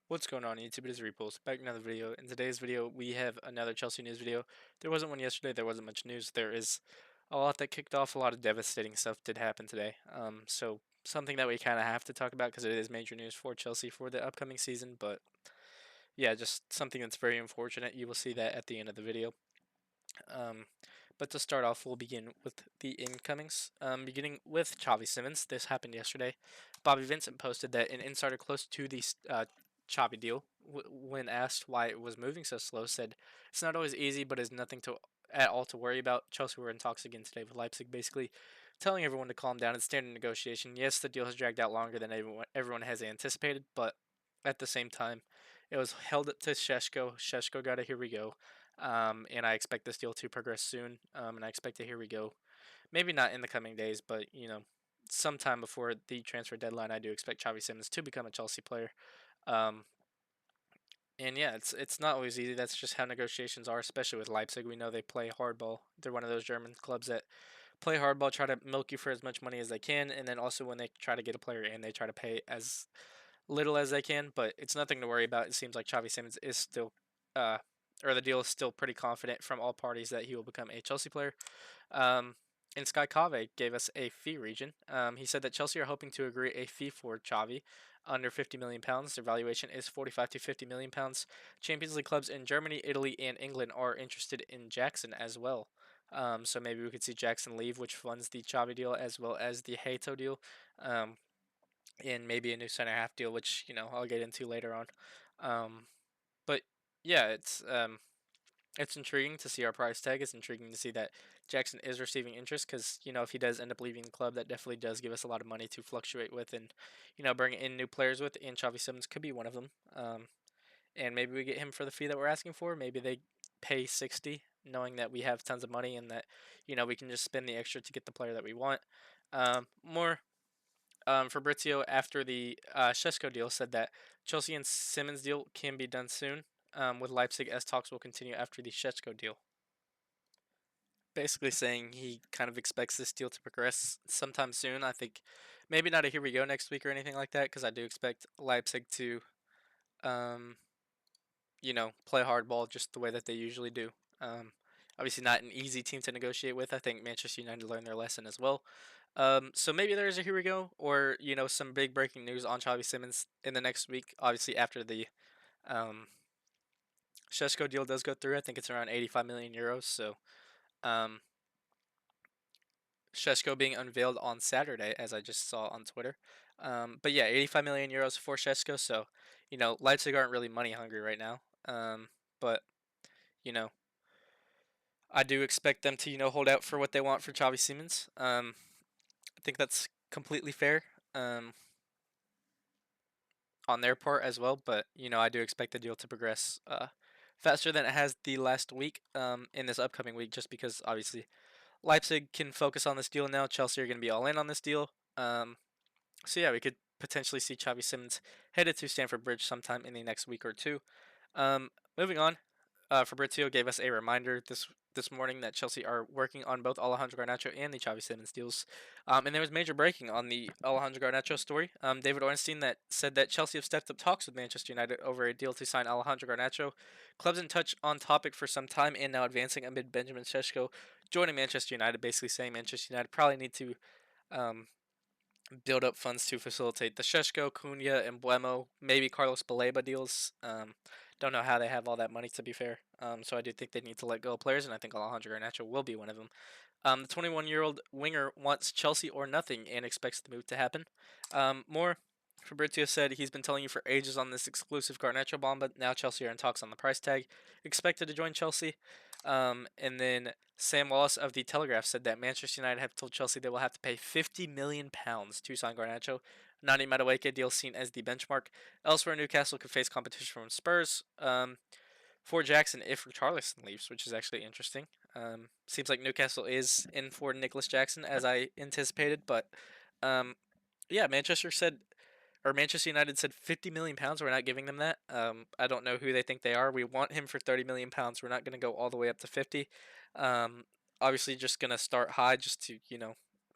What's going on YouTube? It is Repulse, back with another video. In today's video, we have another Chelsea news video. There wasn't one yesterday, there wasn't much news. There is a lot that kicked off, a lot of devastating stuff did happen today. So something that we kind of have to talk about because it is major news for Chelsea for the upcoming season. But yeah, just something that's very unfortunate. You will see that at the end of the video. Um, but to start off, we'll begin with the incomings. Beginning with Xavi Simons. This happened yesterday. Bobby Vincent posted that an insider close to the Xavi deal, when asked why it was moving so slow, said it's not always easy, but is nothing to at all to worry about. Chelsea were in talks again today with Leipzig, basically telling everyone to calm down. It's standard negotiation. Yes, the deal has dragged out longer than everyone has anticipated, but at the same time, it was held up to Sheshko. Sheshko got a here we go. And I expect this deal to progress soon. And I expect a here we go. Maybe not in the coming days, but sometime before the transfer deadline, I do expect Xavi Simons to become a Chelsea player. Um, and yeah, it's not always easy. That's just how negotiations are, especially with Leipzig. We know they play hardball. They're one of those German clubs that play hardball, try to milk you for as much money as they can, and then also when they try to get a player in, they try to pay as little as they can. But it's nothing to worry about. It seems like Xavi Simons is still, uh, or the deal is still pretty confident from all parties that he will become a Chelsea player. Um, and Sky Cave gave us a fee region. He said that Chelsea are hoping to agree a fee for Xavi under £50 million. Their valuation is 45 to £50 million. Champions League clubs in Germany, Italy, and England are interested in Jackson as well. So maybe we could see Jackson leave, which funds the Xavi deal as well as the Hato deal, and maybe a new center half deal, which I'll get into later on. Um, but yeah, it's intriguing to see our price tag. It's intriguing to see that Jackson is receiving interest because, if he does end up leaving the club, that definitely does give us a lot of money to fluctuate with and, bring in new players with. And Xavi Simmons could be one of them. And maybe we get him for the fee that we're asking for. Maybe they pay 60, knowing that we have tons of money and that, we can just spend the extra to get the player that we want. More Fabrizio, after the Shesko deal, said that Chelsea and Simmons deal can be done soon, with Leipzig, as talks will continue after the Shesko deal. Basically saying he kind of expects this deal to progress sometime soon. I think maybe not a here we go next week or anything like that, because I do expect Leipzig to, um, play hardball just the way that they usually do. Um, Obviously, not an easy team to negotiate with. I think Manchester United learned their lesson as well. So maybe there's a here we go, or some big breaking news on Xavi Simmons in the next week. Obviously, after the um, Shesko deal does go through, I think it's around 85 million euros. So um, Shesko being unveiled on Saturday, as I just saw on Twitter. But yeah, 85 million euros for Shesko. So Leipzig aren't really money hungry right now. But you know, I do expect them to hold out for what they want for Xavi Simons. I think that's completely fair. On their part as well. But I do expect the deal to progress faster than it has the last week, in this upcoming week, just because obviously Leipzig can focus on this deal now. Chelsea are going to be all in on this deal. So yeah, we could potentially see Xavi Simons headed to Stamford Bridge sometime in the next week or two. Moving on, Fabrizio gave us a reminder this morning that Chelsea are working on both Alejandro Garnacho and the Xavi Simons deals. And there was major breaking on the Alejandro Garnacho story. David Ornstein that said that Chelsea have stepped up talks with Manchester United over a deal to sign Alejandro Garnacho. Clubs in touch on topic for some time and now advancing amid Benjamin Šeško joining Manchester United, basically saying Manchester United probably need to um, build up funds to facilitate the Sheshko, Cunha, and Buemo, maybe Carlos Baleba deals. Don't know how they have all that money, to be fair. So I do think they need to let go of players, and I think Alejandro Garnacho will be one of them. The 21-year-old winger wants Chelsea or nothing and expects the move to happen. More, Fabrizio said he's been telling you for ages on this exclusive Garnacho bomb, but now Chelsea are in talks on the price tag. Expected to join Chelsea. And then Sam Wallace of The Telegraph said that Manchester United have told Chelsea they will have to pay £50 million to sign Garnacho. Nani Madueke deal seen as the benchmark. Elsewhere, Newcastle could face competition from Spurs. For Jackson if Richarlison leaves, which is actually interesting. Seems like Newcastle is in for Nicholas Jackson as I anticipated, but um, yeah, Manchester United said £50 million. We're not giving them that. I don't know who they think they are. We want him for £30 million. We're not going to go all the way up to 50. Obviously, just going to start high, just to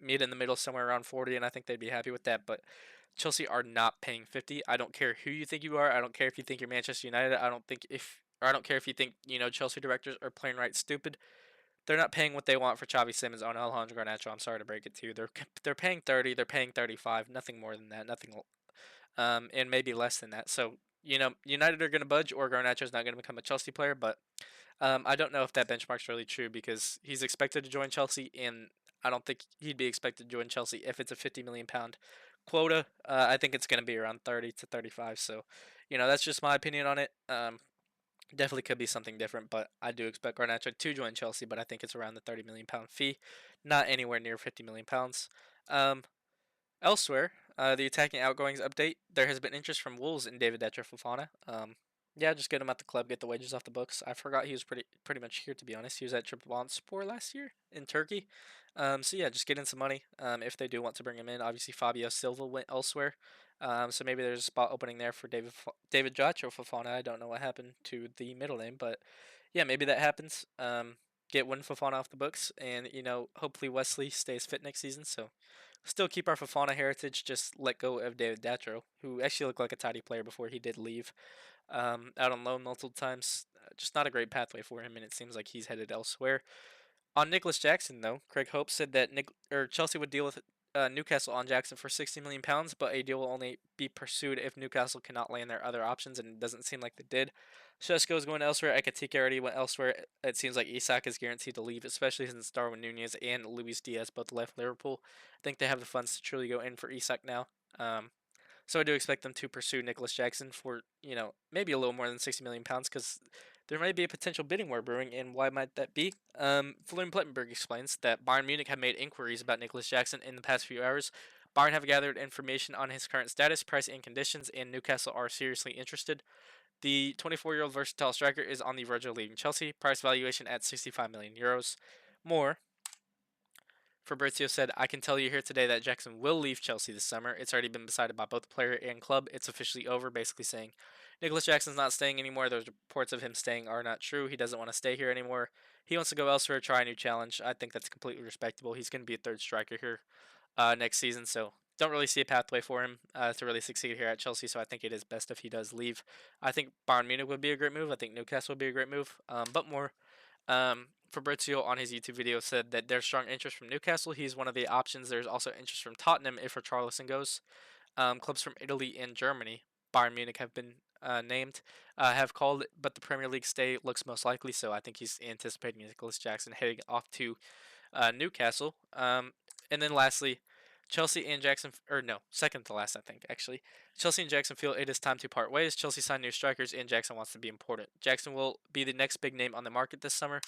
meet in the middle somewhere around 40, and I think they'd be happy with that. But Chelsea are not paying 50. I don't care who you think you are. I don't care if you think you're Manchester United. I don't care if you think Chelsea directors are playing right stupid. They're not paying what they want for Xavi Simons on Alejandro Garnacho. I'm sorry to break it to you. They're paying 30. They're paying 35. Nothing more than that. Nothing and maybe less than that. So United are going to budge, or Garnacho's not going to become a Chelsea player. But I don't know if that benchmark's really true because he's expected to join Chelsea, and I don't think he'd be expected to join Chelsea if it's a £50 million quota. I think it's going to be around 30 to 35. So, that's just my opinion on it. Definitely could be something different, but I do expect Garnacho to join Chelsea. But I think it's around the £30 million fee, not anywhere near £50 million. Um, Elsewhere, the attacking outgoings update. There has been interest from Wolves in David Detra Fofana. Yeah, just get him at the club, get the wages off the books. I forgot he was pretty much here, to be honest. He was at Trabzonspor last year in Turkey. So yeah, just get in some money. If they do want to bring him in, obviously Fabio Silva went elsewhere. So maybe there's a spot opening there for David Jacho Fofana. I don't know what happened to the middle name, but yeah, maybe that happens. Get one Fofana off the books, and hopefully Wesley stays fit next season. So still keep our Fofana heritage, just let go of David Datro, who actually looked like a tidy player before he did leave. Out on loan multiple times, just not a great pathway for him, and it seems like he's headed elsewhere. On Nicholas Jackson, though, Craig Hope said that Chelsea would deal with Newcastle on Jackson for £60 million, but a deal will only be pursued if Newcastle cannot land their other options, and it doesn't seem like they did. Shesko is going elsewhere. Ekatike already went elsewhere. It seems like Isak is guaranteed to leave, especially since Darwin Nunez and Luis Diaz both left Liverpool. I think they have the funds to truly go in for Isak now. So I do expect them to pursue Nicholas Jackson for, maybe a little more than £60 million because there might be a potential bidding war brewing, and why might that be? Florian Plettenberg explains that Bayern Munich have made inquiries about Nicholas Jackson in the past few hours. Bayern have gathered information on his current status, price, and conditions, and Newcastle are seriously interested. The 24-year-old versatile striker is on the verge of leaving Chelsea, price valuation at €65 million. More, Fabrizio said, I can tell you here today that Jackson will leave Chelsea this summer. It's already been decided by both player and club. It's officially over, basically saying Nicholas Jackson's not staying anymore. Those reports of him staying are not true. He doesn't want to stay here anymore. He wants to go elsewhere, try a new challenge. I think that's completely respectable. He's going to be a third striker here next season, so don't really see a pathway for him to really succeed here at Chelsea, so I think it is best if he does leave. I think Bayern Munich would be a great move. I think Newcastle would be a great move, but more Fabrizio on his YouTube video said that there's strong interest from Newcastle. He's one of the options. There's also interest from Tottenham if Richarlison goes. Clubs from Italy and Germany, Bayern Munich have been named, have called, but the Premier League stay looks most likely. So I think he's anticipating Nicholas Jackson heading off to Newcastle. And then lastly, Chelsea and Jackson, or no, second to last, I think, actually. Chelsea and Jackson feel it is time to part ways. Chelsea signed new strikers, and Jackson wants to be important. Jackson will be the next big name on the market this summer.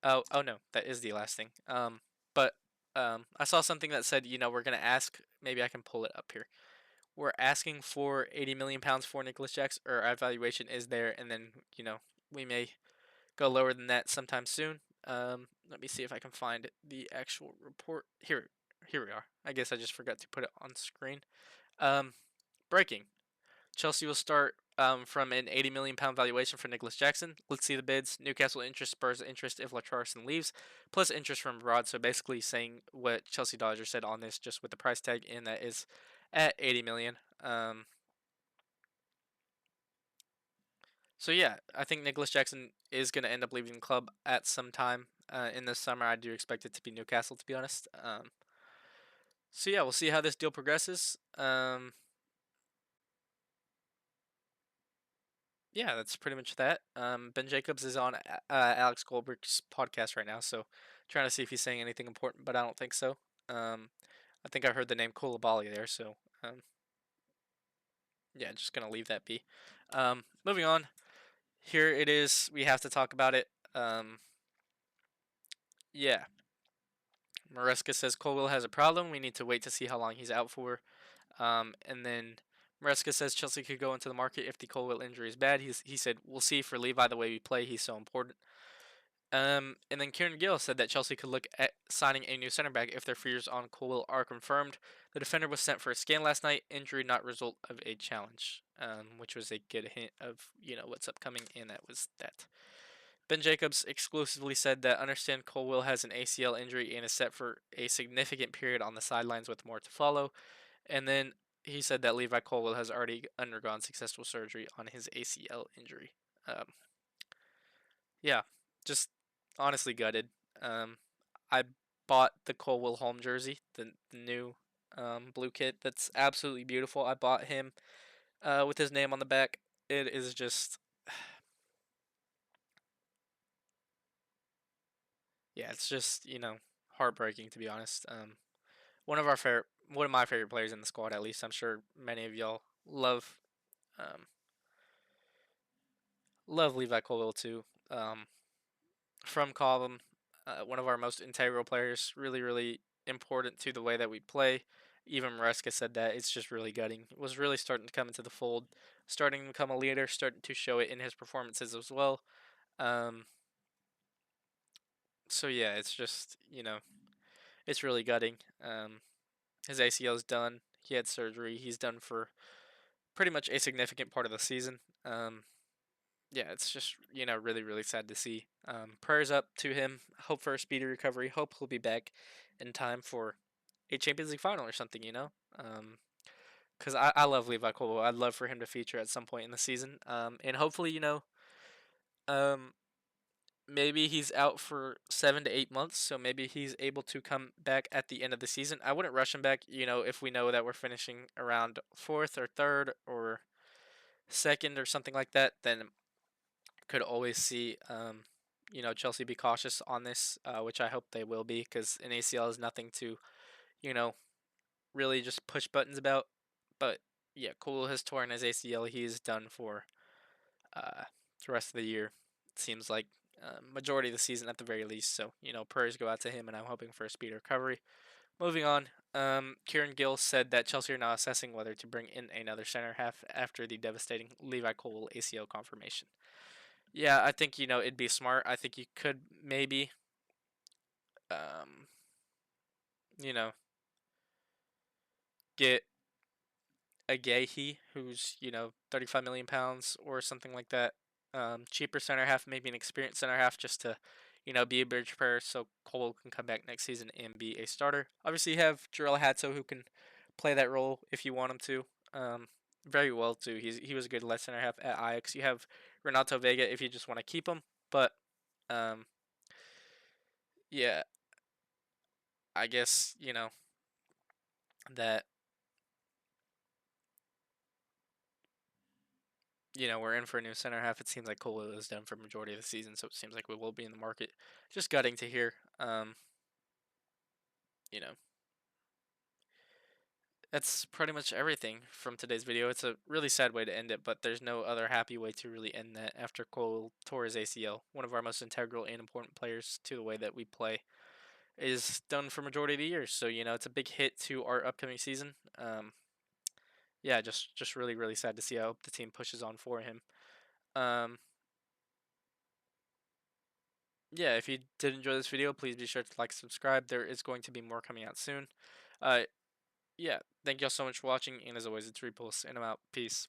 Oh no, that is the last thing. But I saw something that said, we're gonna ask. Maybe I can pull it up here. We're asking for £80 million for Nicholas Jackson, or our evaluation is there, and then we may go lower than that sometime soon. Let me see if I can find the actual report. Here we are. I guess I just forgot to put it on screen. Um, Breaking. Chelsea will start from an £80 million valuation for Nicholas Jackson. Let's see the bids. Newcastle interest, Spurs interest if Richarlison leaves, plus interest from abroad. So basically saying what Chelsea Dodger said on this, just with the price tag, and that is at 80 million. So yeah, I think Nicholas Jackson is going to end up leaving the club at some time in the summer. I do expect it to be Newcastle, to be honest. So yeah, we'll see how this deal progresses. Yeah, that's pretty much that. Ben Jacobs is on Alex Goldberg's podcast right now, so trying to see if he's saying anything important, but I don't think so. I think I heard the name Koulibaly there, so yeah, just gonna leave that be. Moving on. Here it is. We have to talk about it. Yeah. Maresca says Colwill has a problem. We need to wait to see how long he's out for. And then Maresca says Chelsea could go into the market if the Colwill injury is bad. He said, we'll see for Levi the way we play. He's so important. And then Kieran Gill said that Chelsea could look at signing a new center back if their fears on Colwill are confirmed. The defender was sent for a scan last night. Injury not result of a challenge, which was a good hint of what's upcoming, and that was that. Ben Jacobs exclusively said that understand Colwill has an ACL injury and is set for a significant period on the sidelines with more to follow. And then he said that Levi Colwill has already undergone successful surgery on his ACL injury. Um, yeah, just honestly gutted. Um, I bought the Colwill home jersey, the new blue kit. That's absolutely beautiful. I bought him with his name on the back. It is just, yeah, it's just heartbreaking to be honest. One of my favorite players in the squad, at least. I'm sure many of y'all um, love Levi Colwill too. From Cobham, one of our most integral players, really, really important to the way that we play. Even Maresca said that it's just really gutting. It was really starting to come into the fold, starting to become a leader, starting to show it in his performances as well. Um, so yeah, it's just it's really gutting. His ACL is done. He had surgery. He's done for pretty much a significant part of the season. Yeah, it's just really really sad to see. Prayers up to him. Hope for a speedy recovery. Hope he'll be back in time for a Champions League final or something. Because I love Levi Colwill. I'd love for him to feature at some point in the season. And hopefully um, maybe he's out for 7 to 8 months, so maybe he's able to come back at the end of the season. I wouldn't rush him back. If we know that we're finishing around fourth or third or second or something like that, then could always see Chelsea be cautious on this, which I hope they will be, because an ACL is nothing to you know really just push buttons about. But yeah, Cole has torn his ACL. He's done for uh, the rest of the year. It seems like majority of the season at the very least. So prayers go out to him, and I'm hoping for a speedy recovery. Moving on, Kieran Gill said that Chelsea are now assessing whether to bring in another center half after the devastating Levi Cole ACL confirmation. Yeah, I think it'd be smart. I think you could maybe um you know get a Gahey who's 35 million pounds or something like that. Cheaper center half, maybe an experienced center half, just to be a bridge pair so Cole can come back next season and be a starter. Obviously, you have Jarell Hatso who can play that role if you want him to. Very well too. He was a good left center half at Ajax. You have Renato Vega if you just want to keep him, but um, yeah, I guess that we're in for a new center half. It seems like Cole is done for majority of the season, so it seems like we will be in the market. Just gutting to hear. You know, that's pretty much everything from today's video. It's a really sad way to end it, but there's no other happy way to really end that after Cole tore his ACL. One of our most integral and important players to the way that we play is done for majority of the year. So it's a big hit to our upcoming season. Yeah, just really really sad to see. I hope the team pushes on for him. Um, yeah, if you did enjoy this video, please be sure to like, subscribe. There is going to be more coming out soon. Uh, yeah, thank y'all so much for watching, and as always, it's Repulse, and I'm out. Peace.